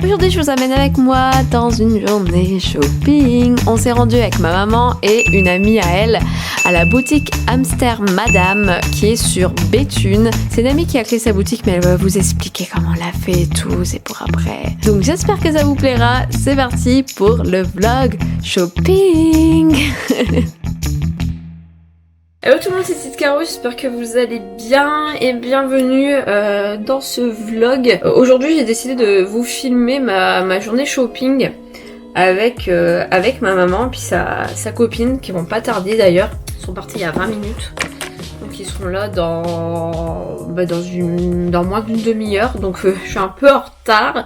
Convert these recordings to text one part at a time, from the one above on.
Aujourd'hui, je vous amène avec moi dans une journée shopping. On s'est rendu avec ma maman et une amie à elle à la boutique Hamster Madame qui est sur Béthune. C'est une amie qui a créé sa boutique, mais elle va vous expliquer comment elle a fait et tout, c'est pour après. Donc j'espère que ça vous plaira. C'est parti pour le vlog shopping. Hello tout le monde, c'est Tite Caro, j'espère que vous allez bien et bienvenue dans ce vlog. Aujourd'hui j'ai décidé de vous filmer ma journée shopping avec ma maman et puis sa copine qui vont pas tarder d'ailleurs. Ils sont partis il y a 20 minutes. Donc ils seront là dans moins d'une demi-heure. Donc je suis un peu en retard.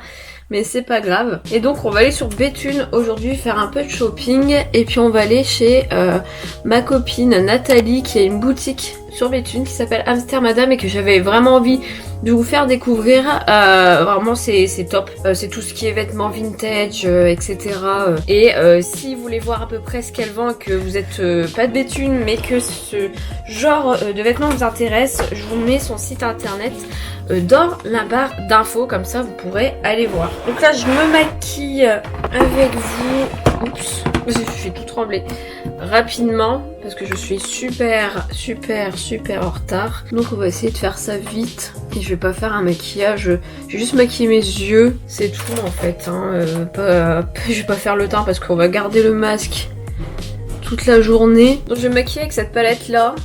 Mais c'est pas grave. Et donc on va aller sur Béthune aujourd'hui faire un peu de shopping. Et puis on va aller chez ma copine Nathalie qui a une boutique sur Béthune qui s'appelle Hamster Madame et que j'avais vraiment envie de vous faire découvrir. Vraiment c'est top. C'est tout ce qui est vêtements vintage, etc. Et si vous voulez voir à peu près ce qu'elle vend, que vous êtes pas de Béthune mais que ce genre de vêtements vous intéresse, je vous mets son site internet dans la barre d'infos, comme ça vous pourrez aller voir. Donc là je me maquille avec vous. Oups, je suis tout tremblée. Rapidement parce que je suis super en retard. Donc on va essayer de faire ça vite. Et je vais pas faire un maquillage. Je vais juste maquiller mes yeux. C'est tout en fait. Je vais pas faire le teint parce qu'on va garder le masque toute la journée. Donc je vais me maquiller avec cette palette là.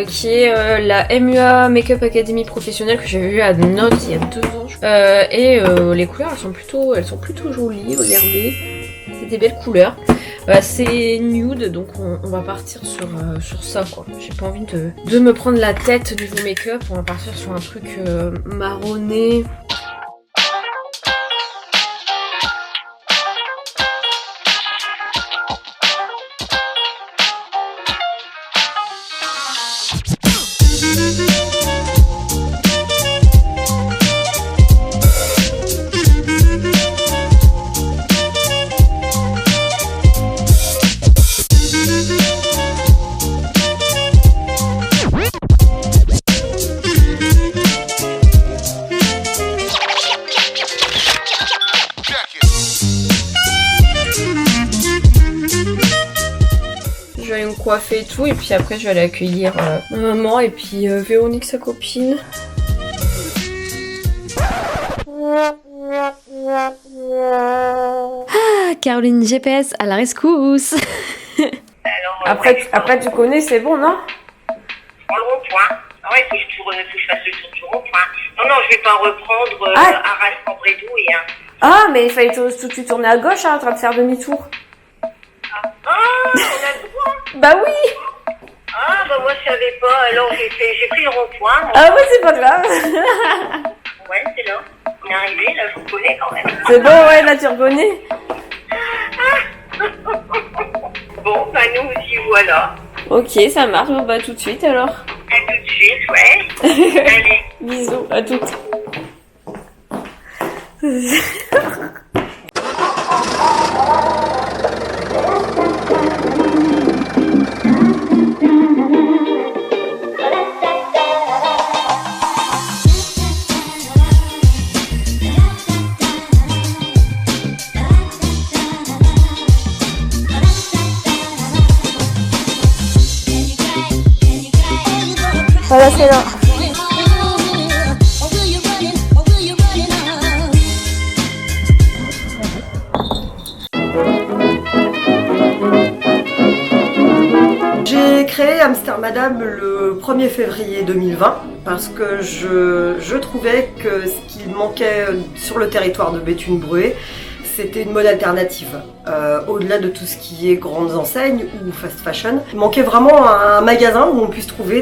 Qui est la MUA Makeup Academy professionnelle que j'avais vue à Notes il y a 2 ans. Les couleurs elles sont plutôt jolies, regardez. C'est des belles couleurs. C'est nude, donc on va partir sur ça quoi. J'ai pas envie de me prendre la tête niveau make-up. On va partir sur un truc marronné. Je vais aller me coiffer et tout, et puis après je vais aller accueillir ma maman et puis Véronique sa copine. Ah, Caroline GPS à la rescousse. Après tu connais, c'est bon non? Prends le rond-point. Ah ouais, faut que je fasse le tour du rond-point. Non, je vais pas reprendre Arras-Cambrédou et un... Ah, mais il fallait tout de suite tourner à gauche, en train de faire demi-tour. Ah, on a le droit. Bah oui. Ah, bah moi je savais pas, alors j'ai pris le rond-point. Ah ouais, c'est pas grave. Ouais, c'est là. On est arrivé, là je vous connais quand même. C'est bon, ouais, là tu reconnais. Bon, bah nous aussi voilà. Ok, ça marche, on va tout de suite alors. À tout de suite, ouais. Allez. Bisous, à toutes. Voilà, c'est là. J'ai créé Hamster Madame le 1er février 2020 parce que je trouvais que ce qui manquait sur le territoire de Béthune-Bruay, c'était une mode alternative. Au-delà de tout ce qui est grandes enseignes ou fast fashion, il manquait vraiment un magasin où on puisse trouver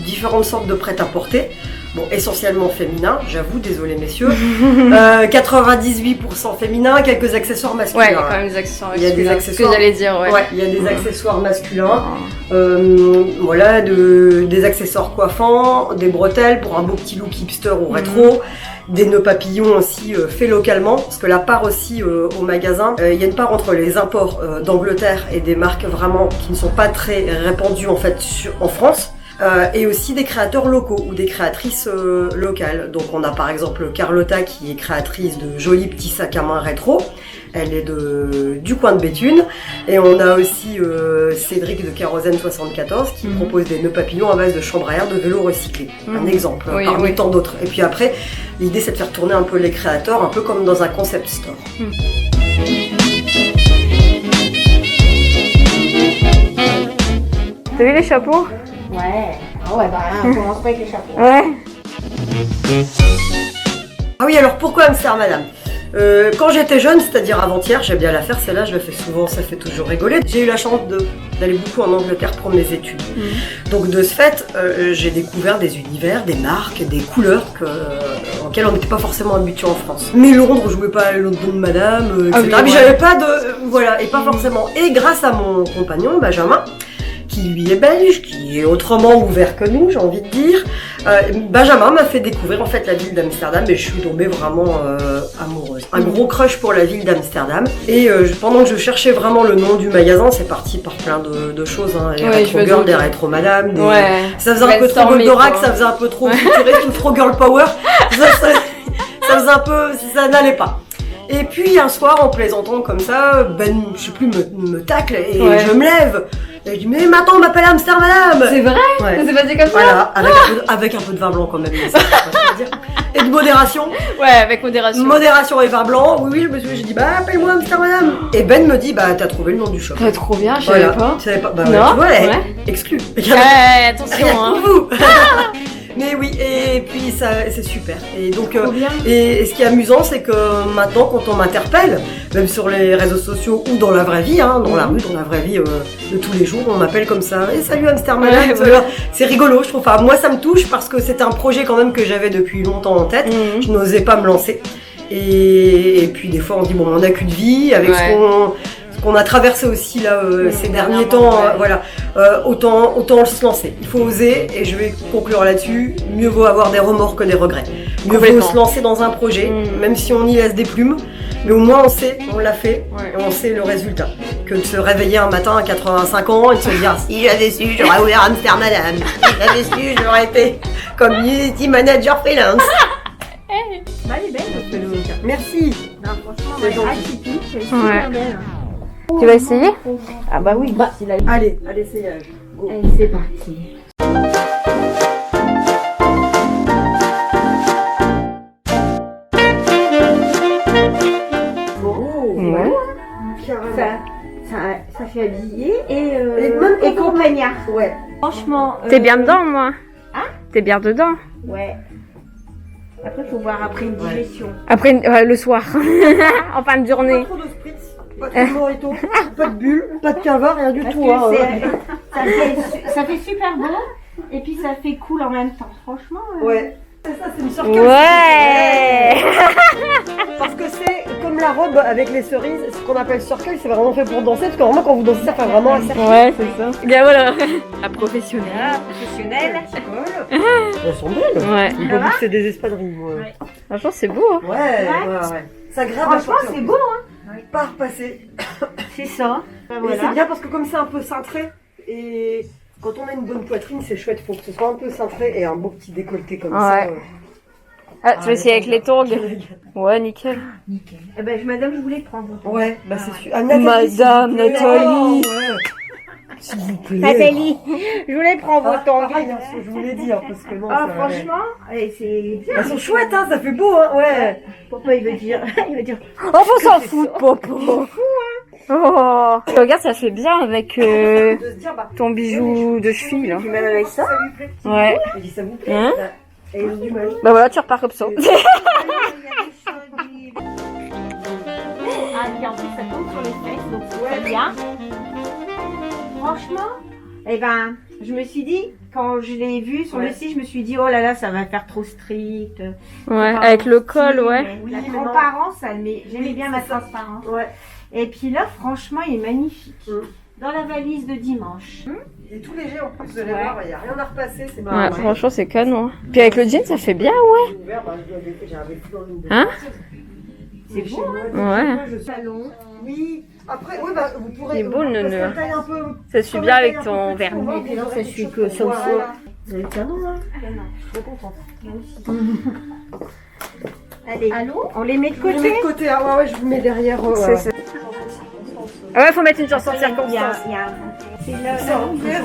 différentes sortes de prêt-à-porter. Bon, essentiellement féminin, j'avoue, désolé messieurs. 98% féminin, quelques accessoires masculins. Ouais, il y a quand même des accessoires masculins. Il y a des accessoires. Ce que j'allais dire, ouais. Ouais, il y a des accessoires masculins. Voilà, des accessoires coiffants, des bretelles pour un beau petit look hipster ou rétro. Des nœuds papillons aussi faits localement, parce que la part aussi au magasin, il y a une part entre les imports d'Angleterre et des marques vraiment qui ne sont pas très répandues en fait en France. et aussi des créateurs locaux ou des créatrices locales. Donc on a par exemple Carlotta qui est créatrice de jolis petits sacs à main rétro. Elle est du coin de Béthune. Et on a aussi Cédric de Kérosène 74 qui propose des nœuds papillons à base de chambre à air de vélo recyclé. Un exemple, parmi tant d'autres. Et puis après, l'idée c'est de faire tourner un peu les créateurs, un peu comme dans un concept store. T'as vu les chapeaux? Ouais. Ah ouais, bah on commence pas avec les chapeaux. Ouais. Ah oui, alors pourquoi Hamster Madame? Quand j'étais jeune, c'est-à-dire avant-hier, j'aime bien la faire, celle-là je la fais souvent, ça fait toujours rigoler. J'ai eu la chance d'aller beaucoup en Angleterre pour mes études. Donc de ce fait, j'ai découvert des univers, des marques, des couleurs auxquelles on n'était pas forcément habitué en France. Mais Londres, je jouais pas à Londres Madame, etc. Mais j'avais pas de... Voilà, et pas forcément. Et grâce à mon compagnon, Benjamin, qui lui est belge, qui est autrement ouvert que nous, j'ai envie de dire. Benjamin m'a fait découvrir en fait la ville d'Amsterdam et je suis tombée vraiment amoureuse. Un gros crush pour la ville d'Amsterdam. Et pendant que je cherchais vraiment le nom du magasin, c'est parti par plein de choses. Hein. Les rétro girls, des rétro madame, des... ça faisait un peu trop Goldorak, ça faisait un peu trop futuriste, trop girl power. Ça faisait un peu... ça n'allait pas. Et puis un soir, en plaisantant comme ça, Ben, je sais plus, me tacle et je me lève. Et je dis, mais maintenant on m'appelle Hamster Madame. C'est vrai? Ça s'est passé comme ça? Voilà, avec un peu de vin blanc quand même. Ça, dire. Et de modération. Ouais, avec modération. Modération et vin blanc. Oui, j'ai dit, bah appelle-moi Hamster Madame. Et Ben me dit, bah t'as trouvé le nom du shop. Trop bien, je savais pas. Tu savais pas? Bah non, tu vois, exclu. Attention, hein. Pour vous. Mais oui, et puis ça, c'est super. Et donc, et ce qui est amusant, c'est que maintenant, quand on m'interpelle, même sur les réseaux sociaux ou dans la vraie vie, hein, dans la rue, dans la vraie vie de tous les jours, on m'appelle comme ça. Et salut Hamster Madame. C'est rigolo, je trouve. Enfin, moi, ça me touche parce que c'est un projet quand même que j'avais depuis longtemps en tête. Je n'osais pas me lancer. Et puis des fois, on dit bon, on n'a qu'une vie avec ce qu'on a traversé aussi là ces derniers temps, voilà. Autant se lancer. Il faut oser et je vais conclure là-dessus. Mieux vaut avoir des remords que des regrets. Mieux vaut se lancer dans un projet, même si on y laisse des plumes. Mais au moins on sait, on l'a fait et on sait le résultat. Que de se réveiller un matin à 85 ans et de se dire si j'avais su, j'aurais ouvert Hamster Madame. Si j'avais su, j'aurais été community manager freelance. Bah elle est belle votre pelo. Merci. Non, franchement, elle est atypique, elle est super belle. Tu vas essayer? Ah bah oui, Allez, à l'essayage. Go. Allez, c'est parti. Ça fait habiller et campagnard. Ouais. Franchement. T'es bien dedans, moi? Hein? T'es bien dedans? Ouais. Après, faut voir après une digestion. Après, le soir, en fin de journée. Pas trop de spritz, pas de mojito, pas de bulle, pas de cava, rien du tout. Hein, ça fait super beau et puis ça fait cool en même temps. Franchement. Ouais. C'est ça, c'est une circle. Ouais. Parce que c'est comme la robe avec les cerises, ce qu'on appelle circle, c'est vraiment fait pour danser. Parce que vraiment, quand vous dansez, ça fait vraiment un cercle. Ouais, c'est ça. Et voilà. La professionnelle. Professionnelle. Elles sont belles. Ouais. Il faut que c'est des espadrilles. Ouais. Franchement, c'est beau. Hein. Ouais. Ça grave. Franchement, c'est beau, hein. Pas repasser. C'est ça. Et c'est bien parce que comme c'est un peu cintré et quand on a une bonne poitrine, c'est chouette. Faut que ce soit un peu cintré et un beau petit décolleté comme ça. Ah, tu veux essayer avec les tongs? Ouais, nickel. Nickel. Eh ben, madame, je voulais prendre. Ouais, bah c'est sûr. Madame Nathalie. S'il vous plaît. Nathalie, je voulais prendre vos tongs. Pareil, hein, je voulais dire parce que non. Ah, franchement, c'est bien. Elles sont chouettes, hein, ça fait beau, hein, ouais. Papa, il veut dire. Oh, faut s'en foutre, Popo. Oh, regarde, ça fait bien avec ton bijou de cheville, là. Même avec ça. Ouais. Je dis ça vous plaît. Hein? Et du mal. Bah voilà, tu repars comme ça. Ah, puis en plus, ça tombe sur les fesses, donc c'est très bien. Franchement, eh ben, je me suis dit, quand je l'ai vu sur le site, je me suis dit, oh là là, ça va faire trop strict. Ouais, avec le col, ouais. Oui, la transparence, j'aimais bien ma transparence. Ouais. Et puis là, franchement, il est magnifique. Dans la valise de dimanche. Il est tout léger en plus, vous allez voir, il n'y a rien à repasser, c'est Ouais, franchement, c'est canon. Puis avec le jean, ça fait bien, ouais. Hein? C'est beau, Ouais. Salon. Oui, après, oui, bah, vous pourrez. C'est beau, le parce nœud. qu'elle taille un peu Ça suit bien avec ton vernis. Et puis là, ça suit que ça aussi. Vous avez le canon là? Non, je suis contente. Moi aussi. Allez, allô? On les met de Je vous côté? mets de côté, ah ouais, je vous mets derrière. Ouais. Ah ouais, faut mettre une chanson de Il y a, circonstance. c'est la longueur.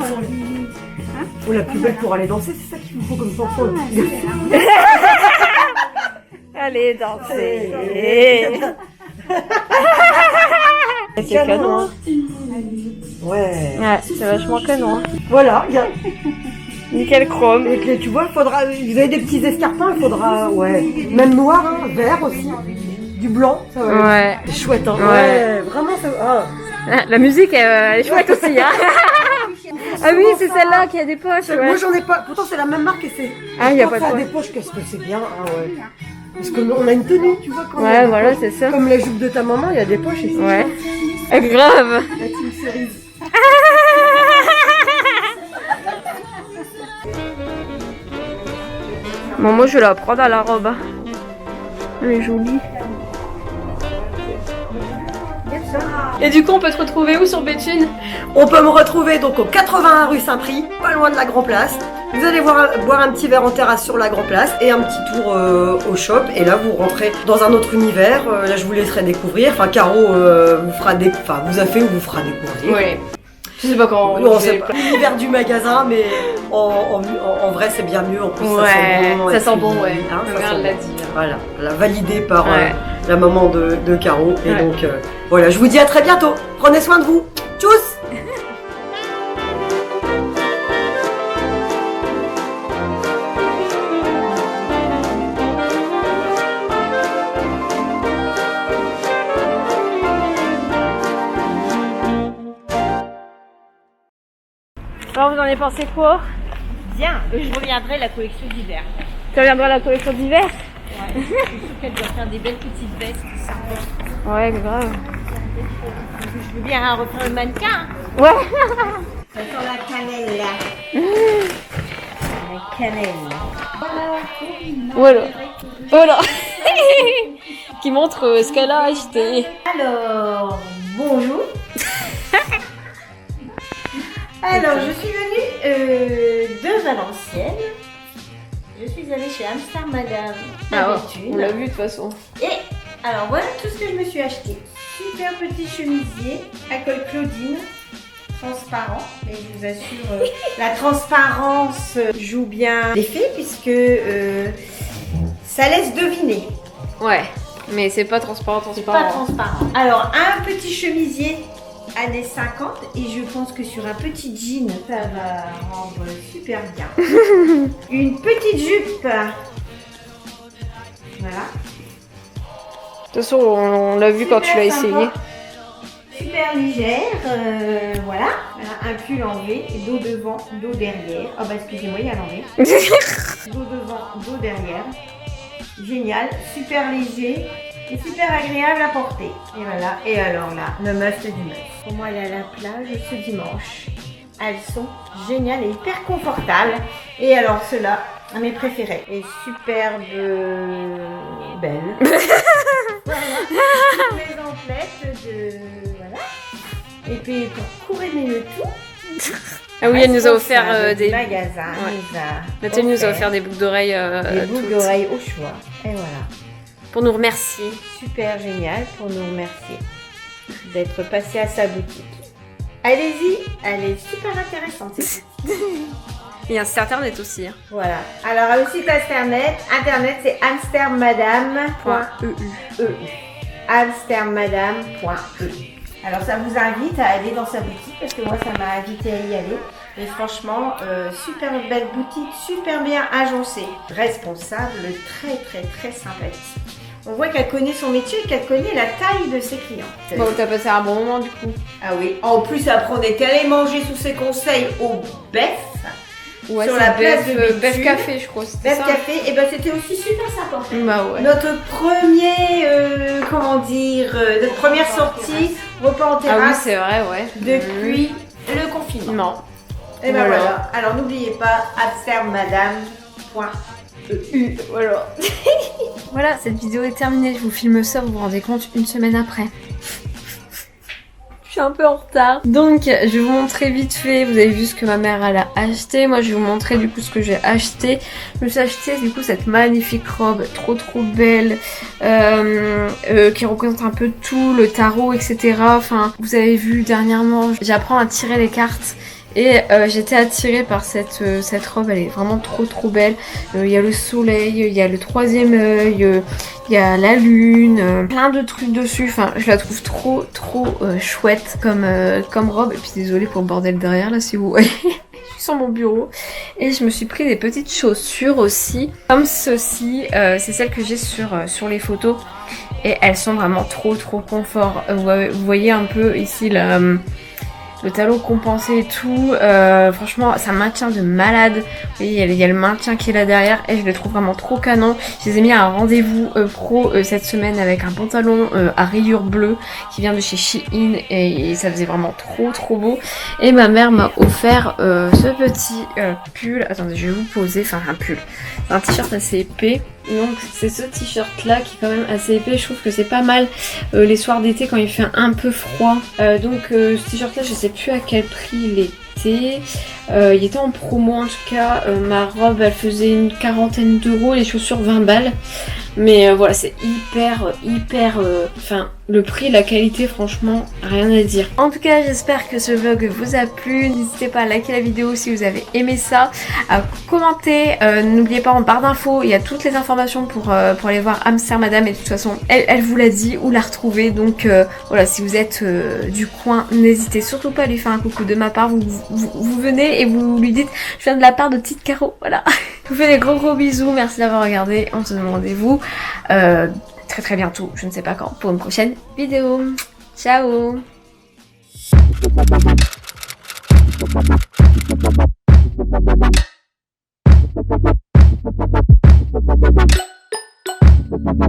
Oh, la plus belle pour aller danser, c'est ça qu'il vous faut comme chanson. Allez, danser. C'est Canon, canon. hein. Ouais. Ouais, c'est vachement canon. Hein. Voilà, il y a... Nickel chrome. Et que, tu vois, il faudra... Vous avez des petits escarpins, il faudra... Ouais. Même noir, hein, vert aussi. Du blanc, ça va. Ouais. C'est chouette, hein. Ouais. Vraiment, ça... Ah. La musique, elle est chouette aussi. Hein. Ah oui, c'est celle-là qui a des poches. Moi, Ouais. j'en ai pas... Pourtant, c'est la même marque et c'est... Ah, il y a pas de ça a poche. des poches, qu'est-ce que c'est bien. Ah ouais. Parce qu'on a une tenue, tu vois. Quand on a Ouais, des voilà, poches. c'est ça. Comme la jupe de ta maman, il y a des poches et c'est Ouais. Ah, grave. la team cerise. Bon, moi, je vais la prendre à la robe. Hein. Elle est jolie. Et du coup, on peut te retrouver où sur Béthune? On peut me retrouver donc au 81 rue Saint-Prix, pas loin de la Grand Place. Vous allez boire un petit verre en terrasse sur la Grand Place et un petit tour au shop. Et là, vous rentrez dans un autre univers. Là, je vous laisserai découvrir. Enfin, Caro vous a fait ou vous fera découvrir. Oui. Je sais pas quand. Non, c'est pas l'univers du magasin, mais en vrai, c'est bien mieux. En plus, Ouais, ça sent bon, et puis, ouais. hein, Ma ça mère sent l'a bon. dit. Voilà, validé par Ouais. la maman de Caro. Et Ouais. donc, voilà, je vous dis à très bientôt. Prenez soin de vous. Tchuss! Alors, vous en avez pensé quoi? Bien, je reviendrai la collection d'hiver. Tu reviendras à la collection d'hiver? Ouais. Je suis sûre qu'elle doit faire des belles petites vestes sympas. Ouais, grave. Je veux bien refaire le mannequin. Ouais. Ça sent la cannelle là. La cannelle. Voilà. Voilà. Qui montre ce qu'elle a acheté. Alors, bonjour. Alors, je suis venue de Valenciennes. Je suis allée chez Hamster Madame à Béthune. On l'a vu de toute façon. Et alors, voilà tout ce que je me suis acheté. Super petit chemisier à col Claudine, transparent. Et je vous assure, la transparence joue bien l'effet puisque ça laisse deviner. Ouais. Mais c'est pas transparent, C'est pas transparent. Alors, un petit chemisier années 50 et je pense que sur un petit jean, ça va rendre super bien. Une petite jupe. Voilà. De toute façon, on l'a vu quand tu l'as Super essayé. sympa. Super légère, voilà. Un pull en V, dos devant, dos derrière. Ah bah excusez-moi, il y a l'envers. Dos devant, dos derrière. Génial, super léger et super agréable à porter. Et voilà, et alors là, le must du must. Pour moi, aller à la plage ce dimanche. Elles sont géniales et hyper confortables. Et alors ceux-là, mes préférés. Et superbe belle. Voilà, les emplettes de... Voilà. Et puis pour couronner le tout... Ah oui, elle nous a offert des... magasins. Ouais. Nathalie nous a offert des boucles d'oreilles des boucles toutes. d'oreilles au choix. Et voilà. Pour nous remercier. Super génial pour nous remercier d'être passé à sa boutique. Allez-y, elle est super intéressante cette boutique. Il y a un site internet aussi. Hein. Voilà. Alors le site internet c'est hamstermadame.eu. hamstermadame.eu. Alors ça vous invite à aller dans sa boutique parce que moi ça m'a invité à y aller. Et franchement, super belle boutique, super bien agencée, responsable, très très très sympathique. On voit qu'elle connaît son métier et qu'elle connaît la taille de ses clients. Bon, t'as passé un bon moment du coup. Ah oui, en plus après on est allé manger sous ses conseils au BEF. Ouais, Sur c'est la place de Bef Béthune. Café, je crois. C'était BEF ça. Café, et ben c'était aussi super sympa en fait. Bah ouais. Notre premier, notre première sortie, repas en Ah oui, terrasse c'est vrai, ouais. depuis le confinement. Non. Et ben Voilà. voilà. Alors n'oubliez pas hamstermadame.eu. Voilà. Voilà, cette vidéo est terminée. Je vous filme ça, vous vous rendez compte, une semaine après. suis un peu en retard. Donc je vais vous montrer vite fait, vous avez vu ce que ma mère elle a acheté. Moi je vais vous montrer du coup ce que j'ai acheté. Je me suis acheté du coup cette magnifique robe trop belle qui représente un peu tout, le tarot, etc. Enfin vous avez vu dernièrement, j'apprends à tirer les cartes. Et j'étais attirée par cette robe, elle est vraiment trop belle. Il y a le soleil, il y a le troisième œil, il y a la lune, plein de trucs dessus. Enfin, je la trouve trop chouette comme robe. Et puis désolée pour le bordel derrière là si vous voyez. Je suis sur mon bureau et je me suis pris des petites chaussures aussi, comme ceci. C'est celles que j'ai sur les photos et elles sont vraiment trop confort. Vous voyez un peu ici le talon compensé et tout, franchement ça maintient de malade. Vous voyez il y a le maintien qui est là derrière et je les trouve vraiment trop canon. Je les ai mis à un rendez-vous pro cette semaine avec un pantalon à rayures bleues qui vient de chez Shein et ça faisait vraiment trop beau. Et ma mère m'a offert ce petit pull, attendez je vais vous poser, enfin un pull, un t-shirt assez épais. Donc c'est ce t-shirt là qui est quand même assez épais, je trouve que c'est pas mal les soirs d'été quand il fait un peu froid. Donc ce t-shirt là je sais plus à quel prix il était, il était en promo en tout cas. Ma robe elle faisait une quarantaine d'euros, les chaussures 20 balles. Mais voilà c'est hyper enfin le prix, la qualité franchement rien à dire. En tout cas j'espère que ce vlog vous a plu, n'hésitez pas à liker la vidéo si vous avez aimé ça, à commenter, n'oubliez pas en barre d'infos il y a toutes les informations pour aller voir Hamster Madame et de toute façon elle vous l'a dit où la retrouver. Donc voilà si vous êtes du coin n'hésitez surtout pas à lui faire un coucou de ma part, vous venez et vous lui dites je viens de la part de Petite Caro, voilà. Je vous fais des gros bisous, merci d'avoir regardé, on se donne rendez-vous très bientôt, je ne sais pas quand, pour une prochaine vidéo. Ciao. Bye.